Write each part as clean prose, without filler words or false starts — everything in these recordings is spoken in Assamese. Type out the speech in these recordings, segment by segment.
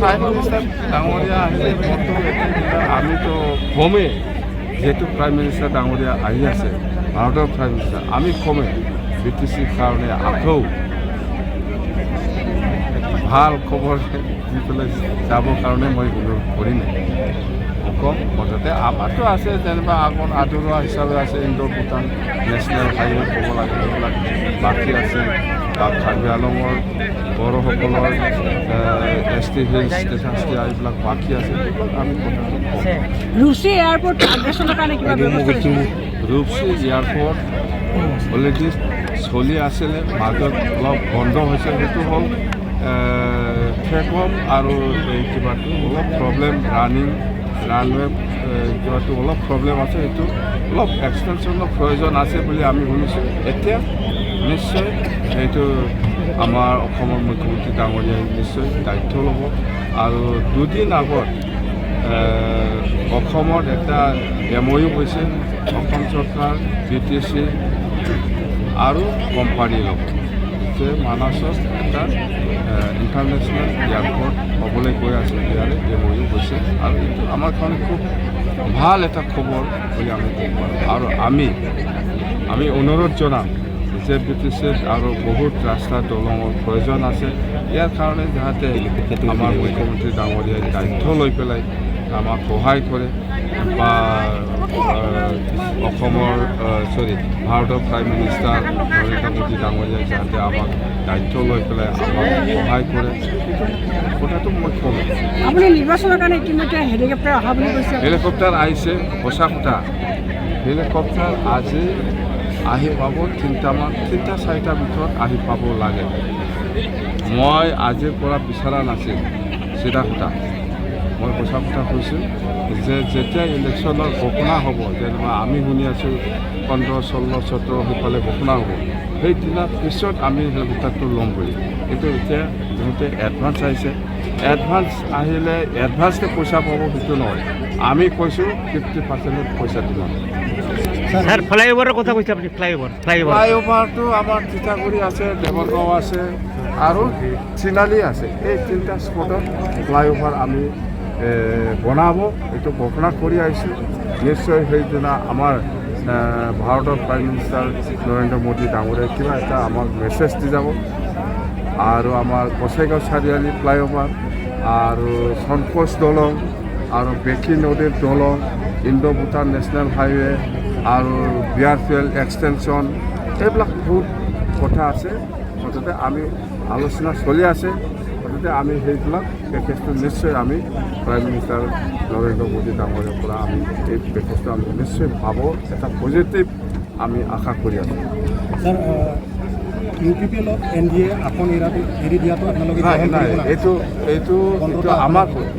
প্ৰাইম মিনিষ্টাৰ ডাঙৰীয়া আহিলে আমিতো কমেই যেহেতু প্ৰাইম মিনিষ্টাৰ ডাঙৰীয়া আহি আছে ভাৰতৰ প্ৰাইম মিনিষ্টাৰ আমি কমেই BTCৰ কাৰণে আকৌ ভাল খবৰ দি পেলাই যাবৰ কাৰণে মই অনুৰোধ কৰিম কম মুঠতে আমাৰতো আছে যেনিবা আগত আদৰোৱা হিচাপে আছে ইণ্ডো ভূটান নেশ্যনেল হাইৱে ক'ব লাগে এইবিলাক বাকী আছে বা কাৰ্বি আংলঙৰ বড়োসকলৰ ST হিলছ ষ্টেটাছ এইবিলাক বাকী আছে আমি ৰূপসী এয়াৰপৰ্ট আপগ্ৰেডেশ্যনৰ কাৰণে কিবা ব্যৱস্থা ৰূপসী এয়াৰপৰ্ট অলৰেডি চলি আছিলে মাজত অলপ বন্ধ হৈছে সেইটো হ'ল ঠেক অফ আৰু এই কিবাটো অলপ প্ৰব্লেম ৰানৱে কিবাটো অলপ প্ৰব্লেম আছে সেইটো অলপ এক্সটেনশ্যনৰ প্ৰয়োজন আছে বুলি আমি শুনিছোঁ এতিয়া নিশ্চয় এইটো আমাৰ অসমৰ মুখ্যমন্ত্ৰী ডাঙৰীয়াই নিশ্চয় দায়িত্ব ল'ব আৰু দুদিন আগত অসমত এটা MOU হৈছে অসম চৰকাৰ BTC আৰু কোম্পানীৰ লগত যে মানাছত এটা ইণ্টাৰনেশ্যনেল এয়াৰপৰ্ট হ'বলৈ গৈ আছে ইয়াৰে MOU হৈছে আৰু এইটো আমাৰ কাৰণে খুব ভাল এটা খবৰ বুলি আমি ক'ব পাৰোঁ আৰু আমি অনুৰোধ জনাম যে BTCত আৰু বহুত ৰাস্তা দলঙৰ প্ৰয়োজন আছে ইয়াৰ কাৰণে যাতে আমাৰ মুখ্যমন্ত্ৰী ডাঙৰীয়াই দায়িত্ব লৈ পেলাই আমাক সহায় কৰে বা অসমৰ ভাৰতৰ প্ৰাইম মিনিষ্টাৰ নৰেন্দ্ৰ মোদী ডাঙৰীয়াই যাতে আমাক দায়িত্ব লৈ পেলাই আমাক সহায় কৰে কথাটো মই ক'ম আপুনি নিৰ্বাচনৰ কাৰণে ইতিমধ্যে হেলিকপ্টাৰ অহা বুলি কৈছে হেলিকপ্টাৰ আহিছে সঁচা কথা হেলিকপ্টাৰ আজি আহি পাব তিনিটা চাৰিটা ভিতৰত আহি পাব লাগে মই আজিৰ পৰা বিচৰা নাছিল চিধা কথা মই সঁচা কথা কৈছোঁ যে যেতিয়া ইলেকশ্যনৰ ঘোষণা হ'ব যেনিবা আমি শুনি আছোঁ 15, 16, 17 সেইফালে ঘোষণা হ'ব সেইদিনাৰ পিছত আমি হেলিকপ্টাৰটো ল'ম বুলি কিন্তু এতিয়া বহুতে এডভান্স আহিছে এডভান্স আহিলে এডভান্সকৈ পইচা পাব সেইটো নহয় আমি কৈছোঁ 50% পইচা দিম স্যার ফ্লাইওভারের কথা কইছে আপনি ফ্লাইওভাৰটো আমাৰ তিতাগুৰি আছে দেৱৰগাঁও আছে আৰু চিনালি আছে এই তিনিটা স্পটত ফ্লাইওভাৰ আমি বনাব এইটো ঘোষণা কৰি আহিছোঁ নিশ্চয় সেইদিনা আমাৰ ভাৰতৰ প্ৰাইম মিনিষ্টাৰ নৰেন্দ্ৰ মোদী ডাঙৰীয়াই কিবা এটা আমাক মেছেজ দি যাব আৰু আমাৰ কচাইগাঁও চাৰিআলি ফ্লাইওভাৰ আৰু চনকোচ দলং আৰু বেকী নদীৰ দলং ইণ্ডো ভূটান নেশ্যনেল হাইৱে আৰু বিয়াৰফিয়েল এক্সটেনশ্যন এইবিলাক বহুত কথা আছে মুঠতে আমি আলোচনা চলি আছে মুঠতে আমি সেইবিলাক পেকেজটো নিশ্চয় আমি প্ৰাইম মিনিষ্টাৰ নৰেন্দ্ৰ মোদী ডাঙৰীয়াৰ পৰা আমি এই পেকেজটো আমি নিশ্চয় পাব এটা পজিটিভ আমি আশা কৰি আছোঁ স্যাৰ UPPL NDA আপন এৰি দিয়াটো আপোনালোকে নাই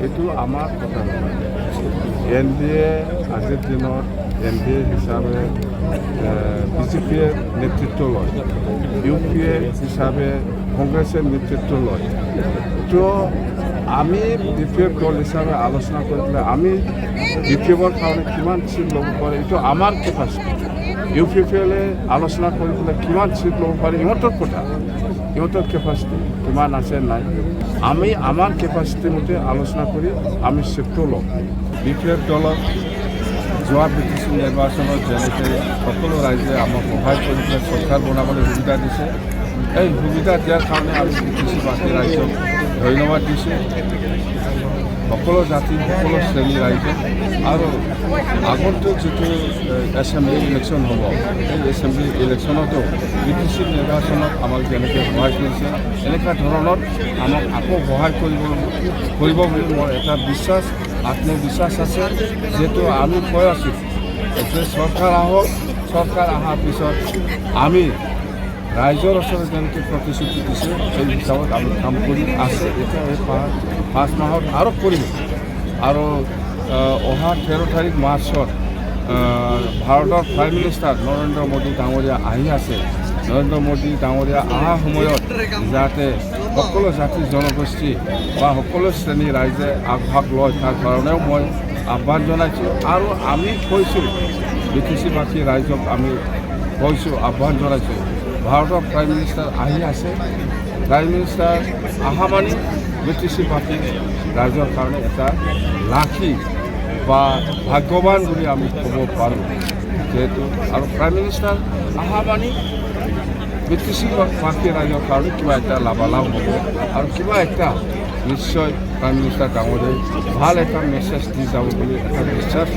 এইটো আমাৰ কথা নহয় NDA আজিৰ দিনত NDA হিচাপে BJPয়ে নেতৃত্ব লয় UPA হিচাপে কংগ্ৰেছে নেতৃত্ব লয় তো আমি BPF দল হিচাপে আলোচনা কৰি পেলাই আমি BPFৰ কাৰণে কিমান চিট ল'ব পাৰে এইটো আমাৰ কেপাচিটি UPPলে আলোচনা কৰি পেলাই কিমান চিট ল'ব পাৰে ইহঁতৰ কথা ইহঁতৰ কেপাচিটি কিমান আছে নাই আমি আমাৰ কেপাচিটি মতে আলোচনা কৰি আমি চিটটো ল'ম BPF দলক যোৱা BTC নিৰ্বাচনত যেনেকৈ সকলো ৰাইজে আমাক সহায় কৰি পেলাই চৰকাৰ বনাবলৈ সুবিধা দিছে এই সুবিধা দিয়াৰ কাৰণে আমি BTC বাকী ৰাইজক ধন্যবাদ দিছোঁ সকলো জাতি সকলো শ্ৰেণী ৰাইজে আৰু আগন্তুক যিটো এছেম্বলি ইলেকশ্যন হ'ব সেই এছেম্বলি ইলেকশ্যনতো BTC নিৰ্বাচনত আমাক যেনেকৈ সহায় কৰিছে এনেকুৱা ধৰণৰ আমাক আকৌ সহায় কৰিব বুলি মোৰ এটা বিশ্বাস আত্মবিশ্বাস আছে যিহেতু আমি কৈ আছোঁ যে চৰকাৰ আহক চৰকাৰ অহাৰ পিছত আমি ৰাইজৰ ওচৰত যেনেকৈ প্ৰতিশ্ৰুতি দিছে সেই হিচাপত আমি কাম কৰি আছে এতিয়া এই 5 মাহত আৰু কৰিম আৰু অহা 13 তাৰিখ মাৰ্চত ভাৰতৰ প্ৰাইম মিনিষ্টাৰ নৰেন্দ্ৰ মোদী ডাঙৰীয়া আহি আছে নৰেন্দ্ৰ মোদী ডাঙৰীয়া অহা সময়ত যাতে সকলো জাতি জনগোষ্ঠী বা সকলো শ্ৰেণী ৰাইজে আগভাগ লয় তাৰ কাৰণেও মই আহ্বান জনাইছোঁ আৰু আমি কৈছোঁ BTC বাসী ৰাইজক আমি কৈছোঁ আহ্বান জনাইছোঁ ভাৰতৰ প্ৰাইম মিনিষ্টাৰ আহি আছে প্ৰাইম মিনিষ্টাৰ অহা মানে BTC-বাসী ৰাইজৰ কাৰণে এটা লাখি বা ভাগ্যৱান বুলি আমি ক'ব পাৰোঁ যেহেতু আৰু প্ৰাইম মিনিষ্টাৰ অহা মানে BTC-বাসী ৰাইজৰ কাৰণে কিবা এটা লাভালাভ হ'ব আৰু কিবা এটা নিশ্চয় প্ৰাইম মিনিষ্টাৰ ডাঙৰীয়াই ভাল এটা মেছেজ দি যাব বুলি এটা বিশ্বাস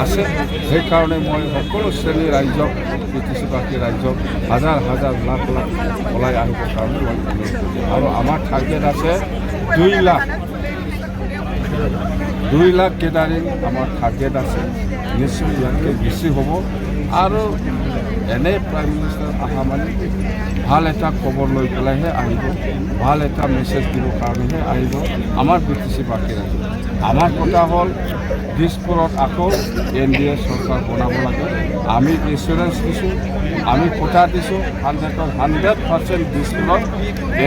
আছে সেইকাৰণে মই সকলো শ্ৰেণীৰ ৰাইজক BTC-বাসী ৰাইজক হাজাৰ হাজাৰ লাখ লাখ ওলাই আহিবৰ কাৰণে মই অনুৰোধ কৰিছোঁ আৰু আমাৰ টাৰ্গেট আছে 2 লাখ কেটাৰিং আমাৰ টাৰ্গেট আছে নিশ্চয় ইয়াতকৈ বেছি হ'ব আৰু এনে প্ৰাইম মিনিষ্টাৰ অহা মানে ভাল এটা খবৰ লৈ পেলাইহে আহিব ভাল এটা মেছেজ দিবৰ কাৰণেহে আহিব আমাৰ BTC-বাসী ৰাইজ আমাৰ কথা হ'ল দিছপুৰত আকৌ NDA চৰকাৰ বনাব লাগে আমি ইঞ্চুৰেঞ্চ দিছোঁ আমি কথা দিছোঁ 100% দিছপুৰত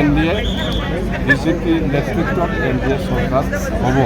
NDA BJP নেতৃত্বত NDA চৰকাৰ হ'ব